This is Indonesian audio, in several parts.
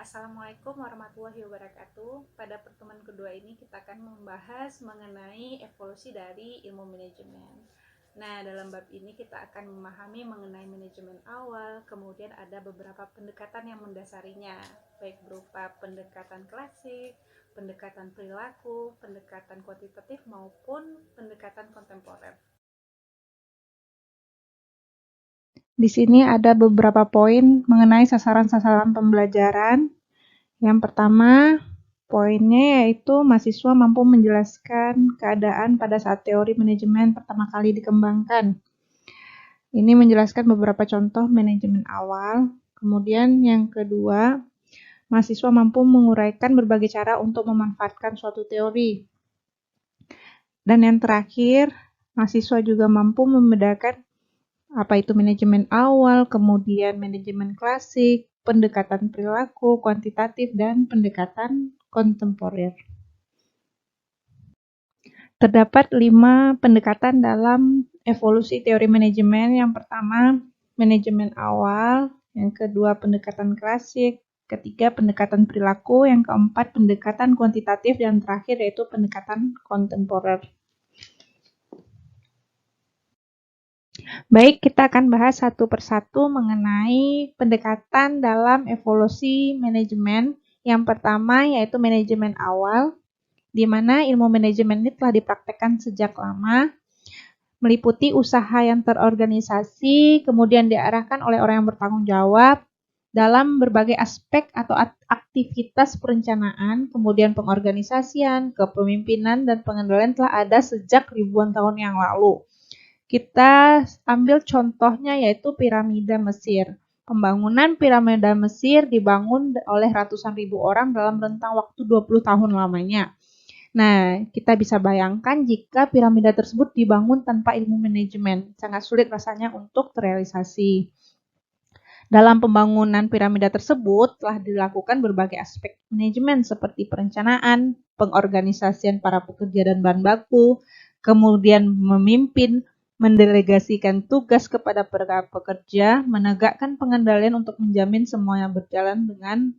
Assalamualaikum warahmatullahi wabarakatuh. Pada pertemuan kedua ini kita akan membahas mengenai evolusi dari ilmu manajemen. Nah, dalam bab ini kita akan memahami mengenai manajemen awal, kemudian ada beberapa pendekatan yang mendasarinya, baik berupa pendekatan klasik, pendekatan perilaku, pendekatan kuantitatif maupun pendekatan kontemporer. Di sini ada beberapa poin mengenai sasaran-sasaran pembelajaran. Yang pertama, poinnya yaitu mahasiswa mampu menjelaskan keadaan pada saat teori manajemen pertama kali dikembangkan. Ini menjelaskan beberapa contoh manajemen awal. Kemudian yang kedua, mahasiswa mampu menguraikan berbagai cara untuk memanfaatkan suatu teori. Dan yang terakhir, mahasiswa juga mampu membedakan apa itu manajemen awal, kemudian manajemen klasik, pendekatan perilaku, kuantitatif, dan pendekatan kontemporer. Terdapat 5 pendekatan dalam evolusi teori manajemen. Yang pertama, manajemen awal. Yang kedua, pendekatan klasik. Ketiga, pendekatan perilaku. Yang keempat, pendekatan kuantitatif. Dan terakhir yaitu pendekatan kontemporer. Baik, kita akan bahas satu persatu mengenai pendekatan dalam evolusi manajemen. Yang pertama yaitu manajemen awal, di mana ilmu manajemen ini telah dipraktekkan sejak lama, meliputi usaha yang terorganisasi, kemudian diarahkan oleh orang yang bertanggung jawab dalam berbagai aspek atau aktivitas perencanaan, kemudian pengorganisasian, kepemimpinan, dan pengendalian telah ada sejak ribuan tahun yang lalu. Kita ambil contohnya yaitu piramida Mesir. Pembangunan piramida Mesir dibangun oleh ratusan ribu orang dalam rentang waktu 20 tahun lamanya. Nah, kita bisa bayangkan jika piramida tersebut dibangun tanpa ilmu manajemen, sangat sulit rasanya untuk terrealisasi. Dalam pembangunan piramida tersebut telah dilakukan berbagai aspek manajemen seperti perencanaan, pengorganisasian para pekerja dan bahan baku, kemudian memimpin, mendelegasikan tugas kepada para pekerja, menegakkan pengendalian untuk menjamin semuanya berjalan dengan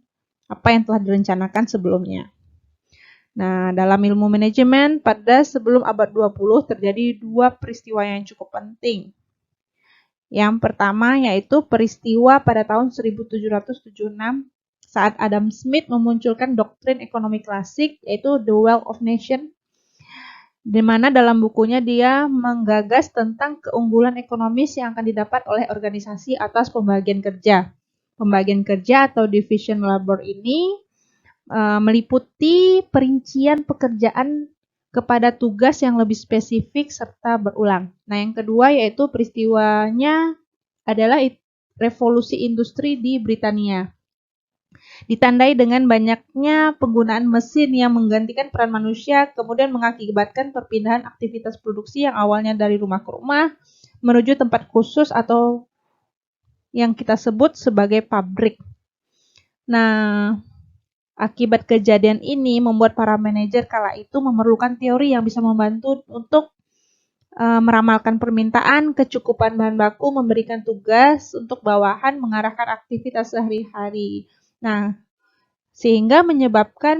apa yang telah direncanakan sebelumnya. Nah, dalam ilmu manajemen pada sebelum abad 20 terjadi dua peristiwa yang cukup penting. Yang pertama yaitu peristiwa pada tahun 1776 saat Adam Smith memunculkan doktrin ekonomi klasik yaitu The Wealth of Nations, di mana dalam bukunya dia menggagas tentang keunggulan ekonomis yang akan didapat oleh organisasi atas pembagian kerja. Pembagian kerja atau division labor ini meliputi perincian pekerjaan kepada tugas yang lebih spesifik serta berulang. Nah, yang kedua yaitu peristiwanya adalah revolusi industri di Britania. Ditandai dengan banyaknya penggunaan mesin yang menggantikan peran manusia, kemudian mengakibatkan perpindahan aktivitas produksi yang awalnya dari rumah ke rumah menuju tempat khusus atau yang kita sebut sebagai pabrik. Nah, akibat kejadian ini membuat para manajer kala itu memerlukan teori yang bisa membantu untuk meramalkan permintaan, kecukupan bahan baku, memberikan tugas untuk bawahan, mengarahkan aktivitas sehari-hari. Nah, sehingga menyebabkan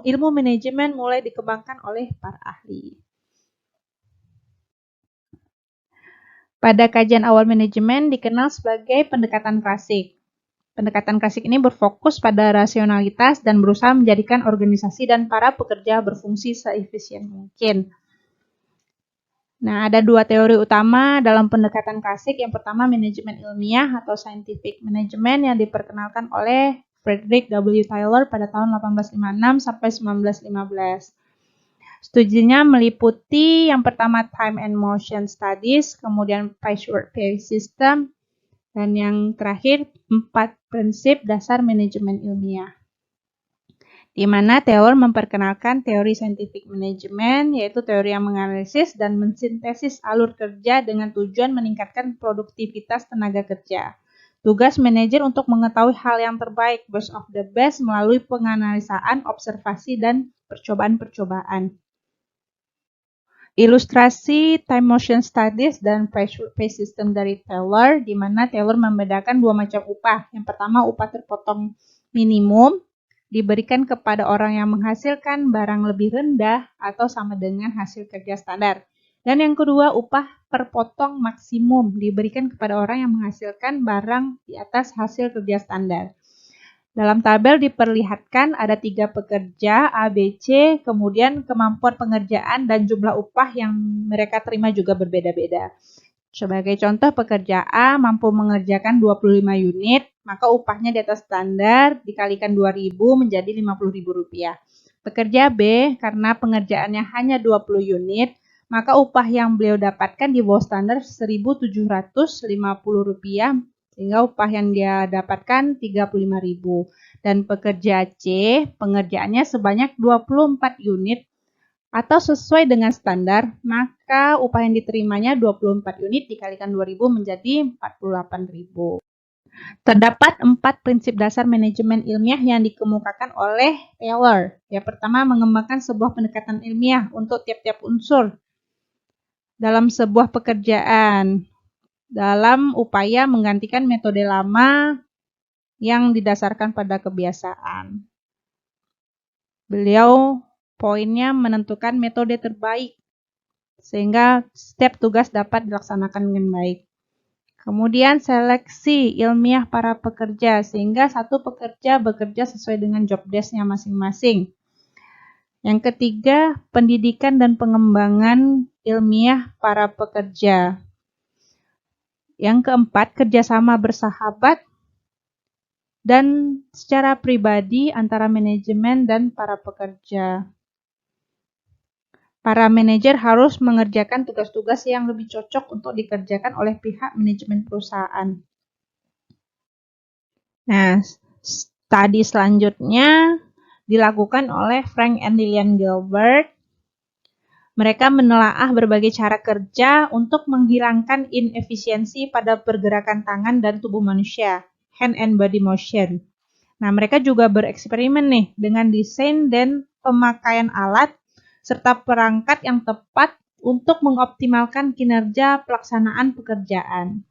ilmu manajemen mulai dikembangkan oleh para ahli. Pada kajian awal manajemen dikenal sebagai pendekatan klasik. Pendekatan klasik ini berfokus pada rasionalitas dan berusaha menjadikan organisasi dan para pekerja berfungsi seefisien mungkin. Nah, ada dua teori utama dalam pendekatan klasik. Yang pertama, manajemen ilmiah atau scientific management yang diperkenalkan oleh Frederick W. Taylor pada tahun 1856 sampai 1915. Studinya meliputi yang pertama time and motion studies, kemudian Patchwork Theory System, dan yang terakhir 4 prinsip dasar manajemen ilmiah. Di mana Taylor memperkenalkan teori scientific management, yaitu teori yang menganalisis dan mensintesis alur kerja dengan tujuan meningkatkan produktivitas tenaga kerja. Tugas manajer untuk mengetahui hal yang terbaik, best of the best, melalui penganalisaan, observasi, dan percobaan-percobaan. ilustrasi time motion studies dan pay system dari Taylor, di mana Taylor membedakan dua macam upah. Yang pertama, upah terpotong minimum diberikan kepada orang yang menghasilkan barang lebih rendah atau sama dengan hasil kerja standar. Dan yang kedua, upah per potong maksimum diberikan kepada orang yang menghasilkan barang di atas hasil kerja standar. Dalam tabel diperlihatkan ada 3 pekerja A, B, C, kemudian kemampuan pengerjaan dan jumlah upah yang mereka terima juga berbeda-beda. Sebagai contoh, pekerja A mampu mengerjakan 25 unit, maka upahnya di atas standar dikalikan 2.000 menjadi Rp50.000. Pekerja B, karena pengerjaannya hanya 20 unit, maka upah yang beliau dapatkan di bawah standar Rp1.750, sehingga upah yang dia dapatkan Rp35.000. Dan pekerja C, pengerjaannya sebanyak 24 unit atau sesuai dengan standar, maka upah yang diterimanya 24 unit dikalikan 2.000 menjadi Rp48.000. Terdapat 4 prinsip dasar manajemen ilmiah yang dikemukakan oleh Taylor. Yang pertama, mengembangkan sebuah pendekatan ilmiah untuk tiap-tiap unsur dalam sebuah pekerjaan, dalam upaya menggantikan metode lama yang didasarkan pada kebiasaan. Beliau poinnya menentukan metode terbaik sehingga setiap tugas dapat dilaksanakan dengan baik. Kemudian seleksi ilmiah para pekerja sehingga satu pekerja bekerja sesuai dengan job desk-nya masing-masing. Yang ketiga, pendidikan dan pengembangan ilmiah para pekerja. Yang keempat, kerjasama bersahabat dan secara pribadi antara manajemen dan para pekerja. Para manajer harus mengerjakan tugas-tugas yang lebih cocok untuk dikerjakan oleh pihak manajemen perusahaan. Nah, studi selanjutnya dilakukan oleh Frank and Lillian Gilbert. Mereka menelaah berbagai cara kerja untuk menghilangkan inefisiensi pada pergerakan tangan dan tubuh manusia, hand and body motion. Nah, mereka juga bereksperimen nih dengan desain dan pemakaian alat serta perangkat yang tepat untuk mengoptimalkan kinerja pelaksanaan pekerjaan.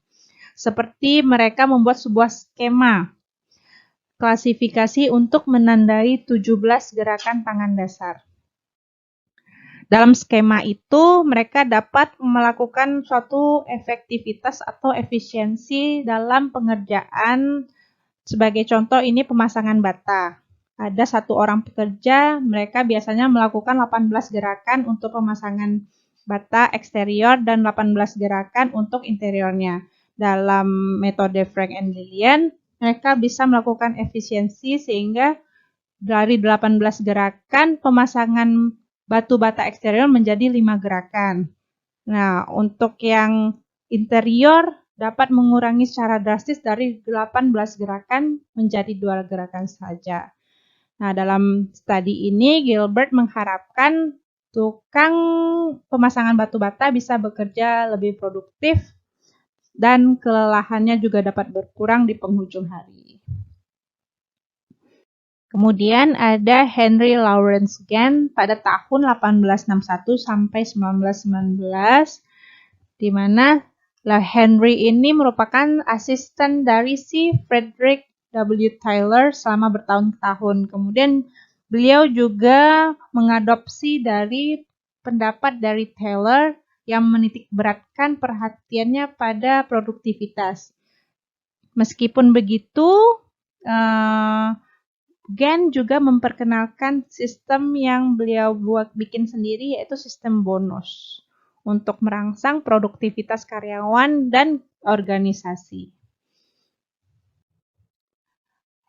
Seperti mereka membuat sebuah skema klasifikasi untuk menandai 17 gerakan tangan dasar. Dalam skema itu, mereka dapat melakukan suatu efektivitas atau efisiensi dalam pengerjaan. Sebagai contoh, ini pemasangan bata. Ada satu orang pekerja, mereka biasanya melakukan 18 gerakan untuk pemasangan bata eksterior dan 18 gerakan untuk interiornya. Dalam metode Frank and Lillian, mereka bisa melakukan efisiensi sehingga dari 18 gerakan pemasangan batu bata eksterior menjadi 5 gerakan. Nah, untuk yang interior dapat mengurangi secara drastis dari 18 gerakan menjadi 2 gerakan saja. Nah, dalam studi ini Gilbert mengharapkan tukang pemasangan batu bata bisa bekerja lebih produktif dan kelelahannya juga dapat berkurang di penghujung hari. Kemudian ada Henry Lawrence Gann pada tahun 1861 sampai 1919, di mana Henry ini merupakan asisten dari si Frederick W. Taylor selama bertahun-tahun. Kemudian beliau juga mengadopsi dari pendapat dari Taylor yang menitikberatkan perhatiannya pada produktivitas. Meskipun begitu, Gann juga memperkenalkan sistem yang beliau bikin sendiri, yaitu sistem bonus untuk merangsang produktivitas karyawan dan organisasi.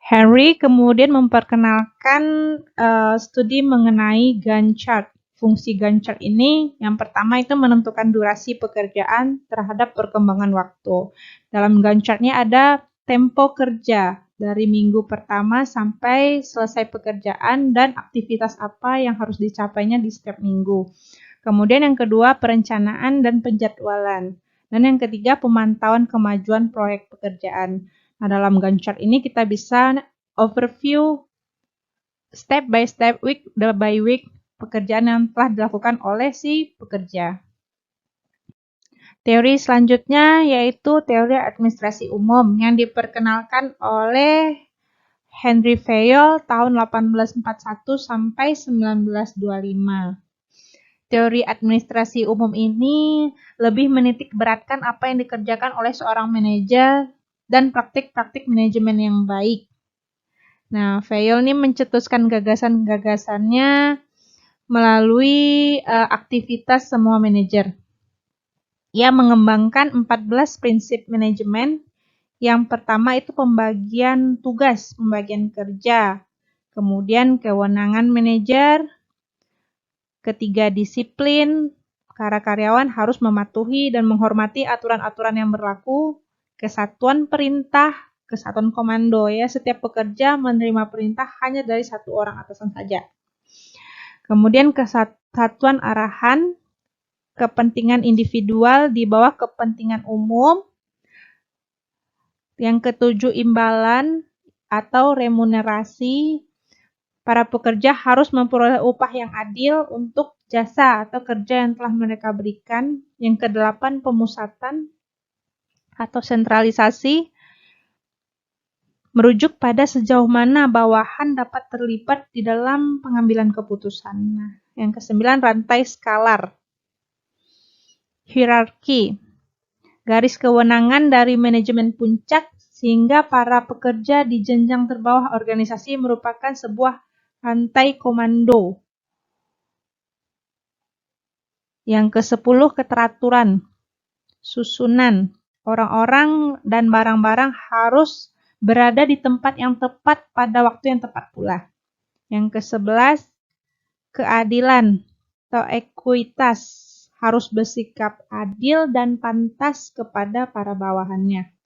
Henry kemudian memperkenalkan studi mengenai Gantt chart. Fungsi Gantt chart ini yang pertama itu menentukan durasi pekerjaan terhadap perkembangan waktu. Dalam Gantt chart-nya ada tempo kerja dari minggu pertama sampai selesai pekerjaan dan aktivitas apa yang harus dicapainya di setiap minggu. Kemudian yang kedua, perencanaan dan penjadwalan. Dan yang ketiga, pemantauan kemajuan proyek pekerjaan. Nah, dalam Gantt chart ini kita bisa overview step by step, week by week, pekerjaan yang telah dilakukan oleh si pekerja. Teori selanjutnya yaitu teori administrasi umum yang diperkenalkan oleh Henry Fayol tahun 1841 sampai 1925. Teori administrasi umum ini lebih menitik beratkan apa yang dikerjakan oleh seorang manajer dan praktik-praktik manajemen yang baik. Nah, Fayol ini mencetuskan gagasan-gagasannya melalui aktivitas semua manajer. Ia mengembangkan 14 prinsip manajemen. Yang pertama itu pembagian tugas, pembagian kerja. Kemudian kewenangan manajer. Ketiga, disiplin. Para karyawan harus mematuhi dan menghormati aturan-aturan yang berlaku. Kesatuan perintah, kesatuan komando ya. Setiap pekerja menerima perintah hanya dari satu orang atasan saja. Kemudian kesatuan arahan, kepentingan individual di bawah kepentingan umum. Yang ketujuh, imbalan atau remunerasi. Para pekerja harus memperoleh upah yang adil untuk jasa atau kerja yang telah mereka berikan. Yang kedelapan, pemusatan atau sentralisasi. Merujuk pada sejauh mana bawahan dapat terlibat di dalam pengambilan keputusan. Nah, yang kesembilan, rantai skalar. Hierarki. Garis kewenangan dari manajemen puncak sehingga para pekerja di jenjang terbawah organisasi merupakan sebuah rantai komando. Yang ke-10, keteraturan. Susunan. Orang-orang dan barang-barang harus berada di tempat yang tepat pada waktu yang tepat pula. Yang ke-11, keadilan atau ekuitas. Harus bersikap adil dan pantas kepada para bawahannya.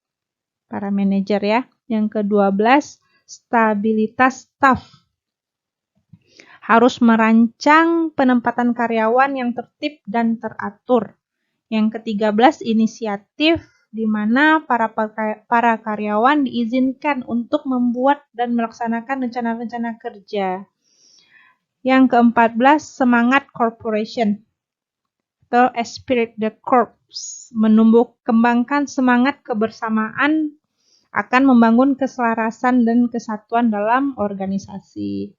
Para manajer ya. Yang ke-12, stabilitas staf. Harus merancang penempatan karyawan yang tertib dan teratur. Yang ke-13, inisiatif, di mana para karyawan diizinkan untuk membuat dan melaksanakan rencana-rencana kerja. Yang ke-14, semangat corporation atau esprit de corps, menumbuh kembangkan semangat kebersamaan akan membangun keselarasan dan kesatuan dalam organisasi.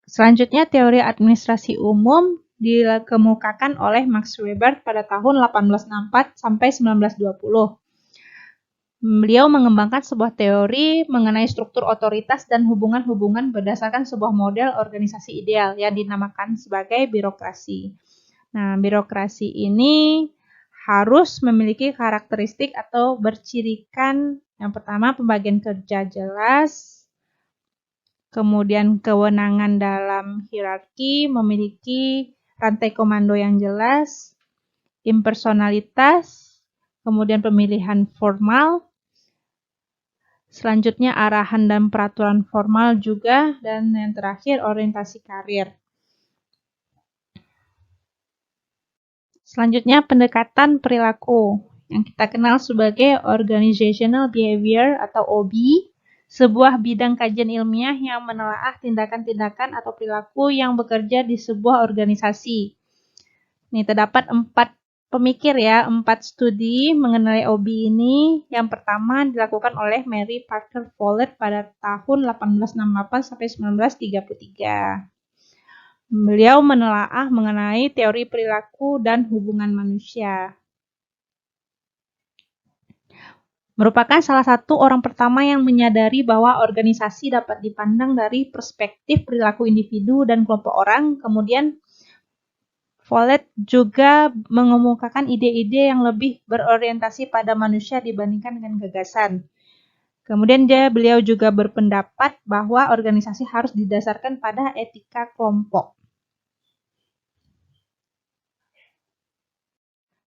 Selanjutnya, teori administrasi umum dikemukakan oleh Max Weber pada tahun 1864 sampai 1920. Beliau mengembangkan sebuah teori mengenai struktur otoritas dan hubungan-hubungan berdasarkan sebuah model organisasi ideal yang dinamakan sebagai birokrasi. Nah, birokrasi ini harus memiliki karakteristik atau bercirikan yang pertama pembagian kerja jelas, kemudian kewenangan dalam hierarki, memiliki rantai komando yang jelas, impersonalitas, kemudian pemilihan formal, selanjutnya arahan dan peraturan formal juga, dan yang terakhir orientasi karir. Selanjutnya pendekatan perilaku yang kita kenal sebagai Organizational Behavior atau OB, sebuah bidang kajian ilmiah yang menelaah tindakan-tindakan atau perilaku yang bekerja di sebuah organisasi. Ini terdapat 4 pemikir ya, 4 studi mengenai OB ini. Yang pertama dilakukan oleh Mary Parker Follett pada tahun 1868 sampai 1933. Beliau menelaah mengenai teori perilaku dan hubungan manusia. Merupakan salah satu orang pertama yang menyadari bahwa organisasi dapat dipandang dari perspektif perilaku individu dan kelompok orang. Kemudian Follett juga mengemukakan ide-ide yang lebih berorientasi pada manusia dibandingkan dengan gagasan. Kemudian beliau juga berpendapat bahwa organisasi harus didasarkan pada etika kelompok.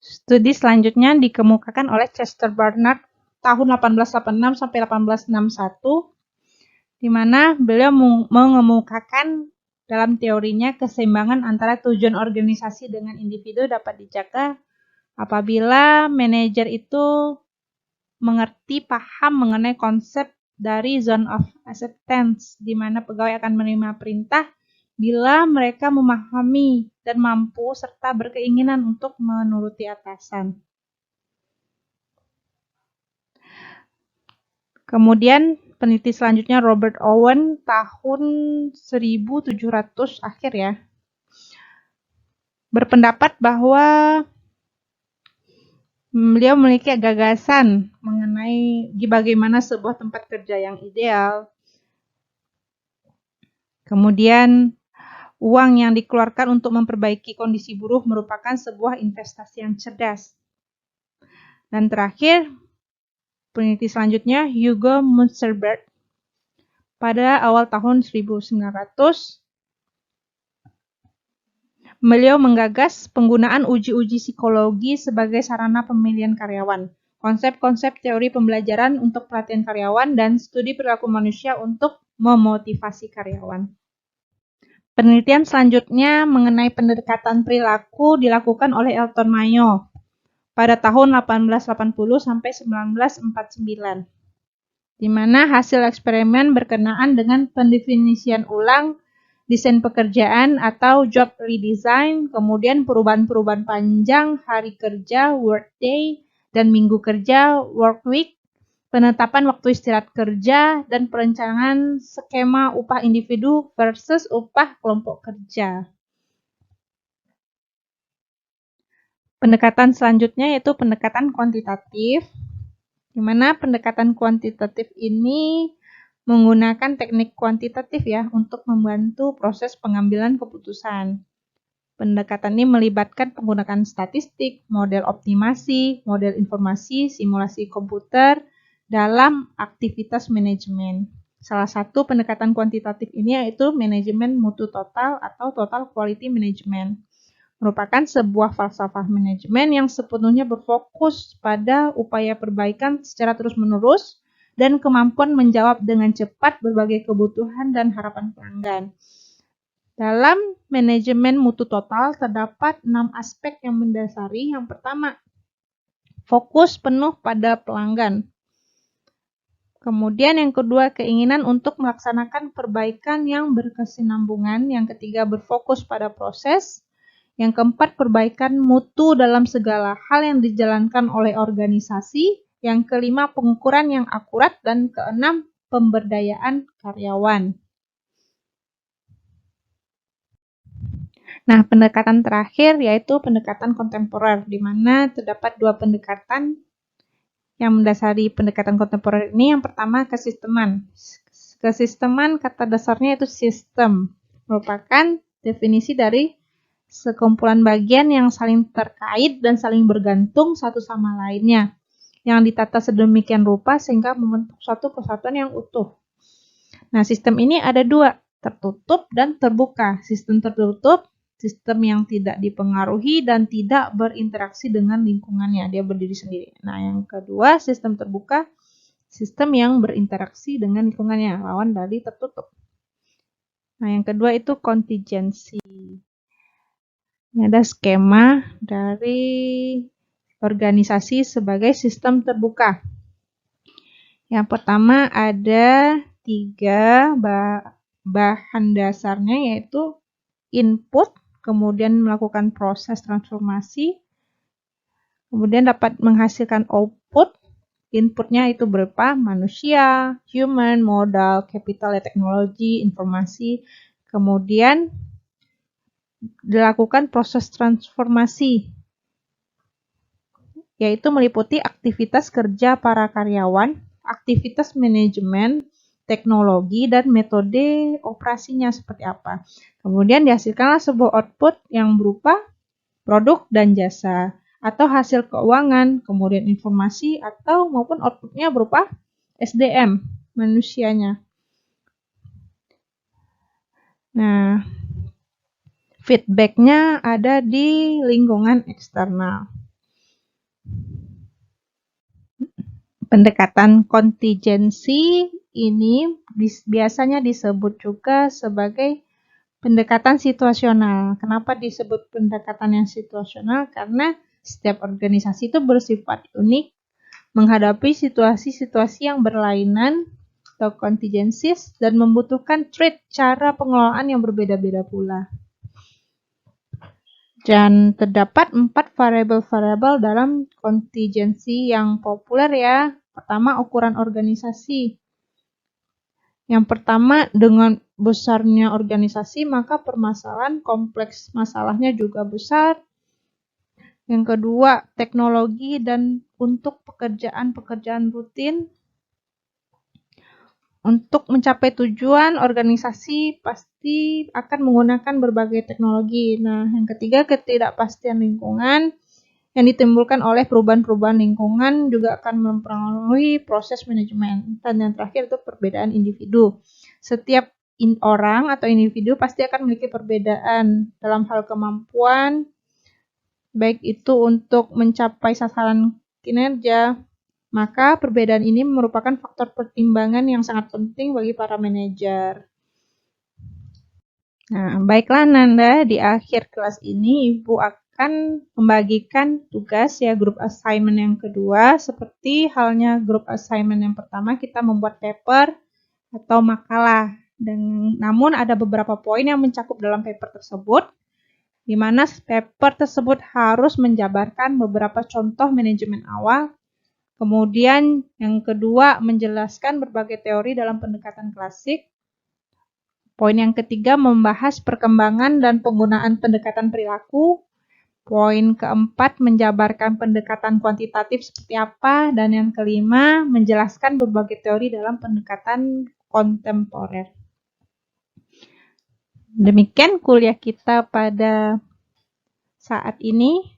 Studi selanjutnya dikemukakan oleh Chester Barnard tahun 1886 sampai 1861, di mana beliau mengemukakan dalam teorinya keseimbangan antara tujuan organisasi dengan individu dapat dijaga apabila manajer itu mengerti, paham mengenai konsep dari zone of acceptance, di mana pegawai akan menerima perintah bila mereka memahami dan mampu serta berkeinginan untuk menuruti atasan. Kemudian peneliti selanjutnya Robert Owen tahun 1700 akhir ya, berpendapat bahwa beliau memiliki gagasan mengenai bagaimana sebuah tempat kerja yang ideal. Kemudian uang yang dikeluarkan untuk memperbaiki kondisi buruh merupakan sebuah investasi yang cerdas. Dan terakhir, peneliti selanjutnya Hugo Munsterberg pada awal tahun 1900 beliau menggagas penggunaan uji-uji psikologi sebagai sarana pemilihan karyawan, konsep-konsep teori pembelajaran untuk pelatihan karyawan, dan studi perilaku manusia untuk memotivasi karyawan. Penelitian selanjutnya mengenai pendekatan perilaku dilakukan oleh Elton Mayo pada tahun 1880 sampai 1949, di mana hasil eksperimen berkenaan dengan pendefinisian ulang desain pekerjaan atau job redesign, kemudian perubahan-perubahan panjang hari kerja, workday, dan minggu kerja, work week, penetapan waktu istirahat kerja, dan perencanaan skema upah individu versus upah kelompok kerja. Pendekatan selanjutnya yaitu pendekatan kuantitatif, di mana pendekatan kuantitatif ini menggunakan teknik kuantitatif ya untuk membantu proses pengambilan keputusan. Pendekatan ini melibatkan penggunaan statistik, model optimasi, model informasi, simulasi komputer dalam aktivitas manajemen. Salah satu pendekatan kuantitatif ini yaitu manajemen mutu total atau total quality management. Merupakan sebuah falsafah manajemen yang sepenuhnya berfokus pada upaya perbaikan secara terus-menerus dan kemampuan menjawab dengan cepat berbagai kebutuhan dan harapan pelanggan. Dalam manajemen mutu total terdapat 6 aspek yang mendasari. Yang pertama, fokus penuh pada pelanggan. Kemudian yang kedua, keinginan untuk melaksanakan perbaikan yang berkesinambungan. Yang ketiga, berfokus pada proses. Yang keempat, perbaikan mutu dalam segala hal yang dijalankan oleh organisasi. Yang kelima, pengukuran yang akurat. Dan keenam, pemberdayaan karyawan. Nah, pendekatan terakhir yaitu pendekatan kontemporer, di mana terdapat dua pendekatan yang mendasari pendekatan kontemporer ini. Yang pertama, kesisteman. Kesisteman kata dasarnya itu sistem, merupakan definisi dari sekumpulan bagian yang saling terkait dan saling bergantung satu sama lainnya, yang ditata sedemikian rupa sehingga membentuk suatu kesatuan yang utuh. Nah, sistem ini ada dua, tertutup dan terbuka. Sistem tertutup, sistem yang tidak dipengaruhi dan tidak berinteraksi dengan lingkungannya, dia berdiri sendiri. Nah, yang kedua, sistem terbuka, sistem yang berinteraksi dengan lingkungannya, lawan dari tertutup. Nah, yang kedua itu kontingensi. Ini ada skema dari organisasi sebagai sistem terbuka. Yang pertama ada 3 bahan dasarnya, yaitu input, kemudian melakukan proses transformasi, kemudian dapat menghasilkan output. Inputnya itu berupa manusia, human, modal, capital, teknologi, informasi. Kemudian dilakukan proses transformasi, yaitu meliputi aktivitas kerja para karyawan, aktivitas manajemen, teknologi, dan metode operasinya seperti apa. Kemudian dihasilkanlah sebuah output yang berupa produk dan jasa, atau hasil keuangan, kemudian informasi, atau maupun outputnya berupa SDM, manusianya. Nah, feedbacknya ada di lingkungan eksternal. Pendekatan kontingensi ini biasanya disebut juga sebagai pendekatan situasional. Kenapa disebut pendekatan yang situasional? Karena setiap organisasi itu bersifat unik, menghadapi situasi-situasi yang berlainan, atau contingencies dan membutuhkan treat cara pengelolaan yang berbeda-beda pula. Dan terdapat 4 variabel-variabel dalam kontingensi yang populer ya. Pertama, ukuran organisasi. Yang pertama, dengan besarnya organisasi, maka permasalahan kompleks masalahnya juga besar. Yang kedua, teknologi dan untuk pekerjaan-pekerjaan rutin. Untuk mencapai tujuan, organisasi pasti akan menggunakan berbagai teknologi. Nah, yang ketiga, ketidakpastian lingkungan yang ditimbulkan oleh perubahan-perubahan lingkungan juga akan mempengaruhi proses manajemen. Dan yang terakhir itu perbedaan individu. Setiap orang atau individu pasti akan memiliki perbedaan dalam hal kemampuan, baik itu untuk mencapai sasaran kinerja. Maka perbedaan ini merupakan faktor pertimbangan yang sangat penting bagi para manajer. Nah, baiklah Nanda, di akhir kelas ini Ibu akan membagikan tugas ya grup assignment yang kedua. Seperti halnya grup assignment yang pertama, kita membuat paper atau makalah. Namun ada beberapa poin yang mencakup dalam paper tersebut, di mana paper tersebut harus menjabarkan beberapa contoh manajemen awal. Kemudian yang kedua, menjelaskan berbagai teori dalam pendekatan klasik. Poin yang ketiga, membahas perkembangan dan penggunaan pendekatan perilaku. Poin keempat, menjabarkan pendekatan kuantitatif seperti apa. Dan yang kelima, menjelaskan berbagai teori dalam pendekatan kontemporer. Demikian kuliah kita pada saat ini.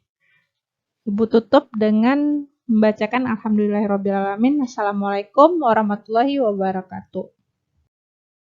Ibu tutup dengan membacakan Alhamdulillahirrabbilalamin. Assalamualaikum warahmatullahi wabarakatuh.